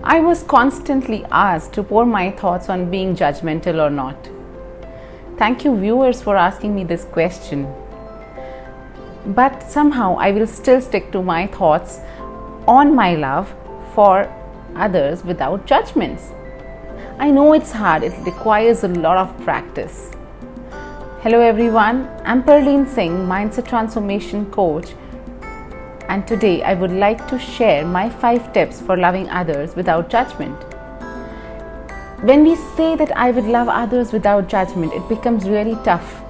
I was constantly asked to pour my thoughts on being judgmental or not. Thank you, viewers, for asking me this question. But somehow I will still stick to my thoughts on my love for others without judgments. I know it's hard, it requires a lot of practice. Hello everyone, I'm Perleen Singh, Mindset Transformation Coach, and today I would like to share my 5 tips for loving others without judgment. When we say that I would love others without judgment, it becomes really tough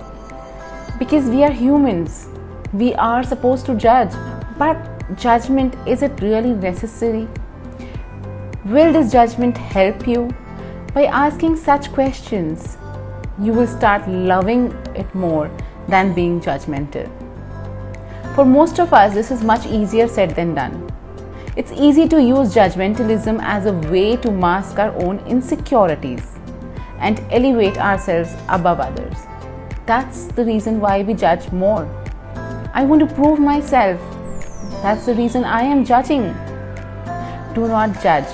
because we are humans. We are supposed to judge, but judgment, is it really necessary? Will this judgment help you? By asking such questions, you will start loving it more than being judgmental. For most of us, this is much easier said than done. It's easy to use judgmentalism as a way to mask our own insecurities and elevate ourselves above others. That's the reason why we judge more. I want to prove myself. That's the reason I am judging. Do not judge,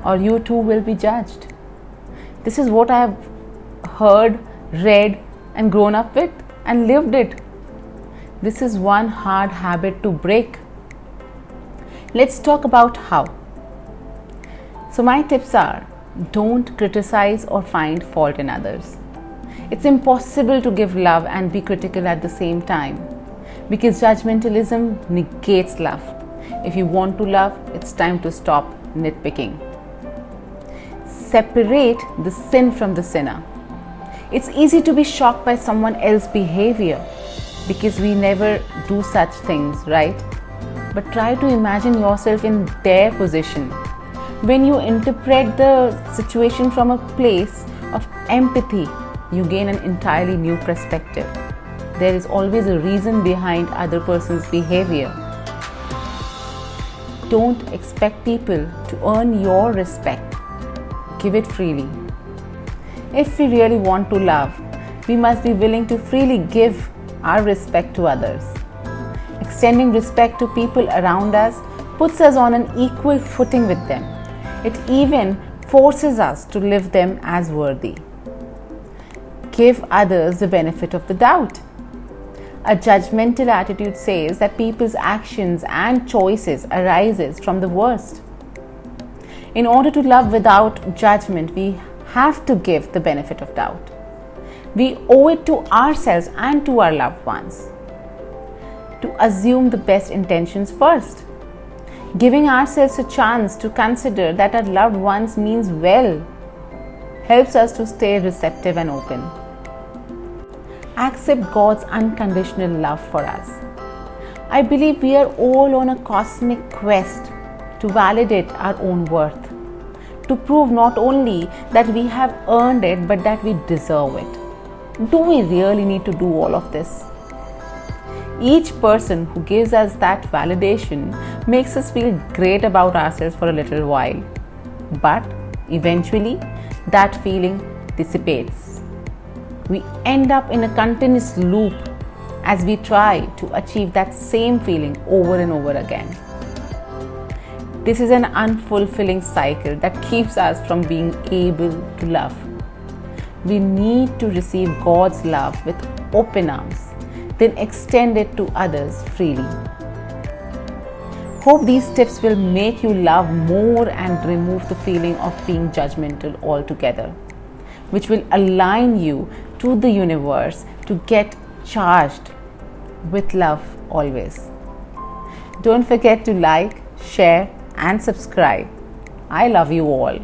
or you too will be judged. This is what I have heard, read, and grown up with and lived it. This is one hard habit to break. Let's talk about how. So my tips are: don't criticize or find fault in others. It's impossible to give love and be critical at the same time because judgmentalism negates love. If you want to love, it's time to stop nitpicking. Separate the sin from the sinner. It's easy to be shocked by someone else's behavior because we never do such things, right? But try to imagine yourself in their position. When you interpret the situation from a place of empathy, you gain an entirely new perspective. There is always a reason behind other person's behavior. Don't expect people to earn your respect. Give it freely. If we really want to love, we must be willing to freely give our respect to others. Extending respect to people around us puts us on an equal footing with them. It even forces us to live them as worthy. Give others the benefit of the doubt. A judgmental attitude says that people's actions and choices arises from the worst. In order to love without judgment, we have to give the benefit of doubt. We owe it to ourselves and to our loved ones to assume the best intentions first. Giving ourselves a chance to consider that our loved ones means well helps us to stay receptive and open. Accept God's unconditional love for us. I believe we are all on a cosmic quest to validate our own worth, to prove not only that we have earned it but that we deserve it. Do we really need to do all of this? Each person who gives us that validation makes us feel great about ourselves for a little while, but eventually that feeling dissipates. We end up in a continuous loop as we try to achieve that same feeling over and over again. This is an unfulfilling cycle that keeps us from being able to love. We need to receive God's love with open arms, then extend it to others freely. Hope these tips will make you love more and remove the feeling of being judgmental altogether, which will align you to the universe to get charged with love always. Don't forget to like, share, and subscribe. I love you all.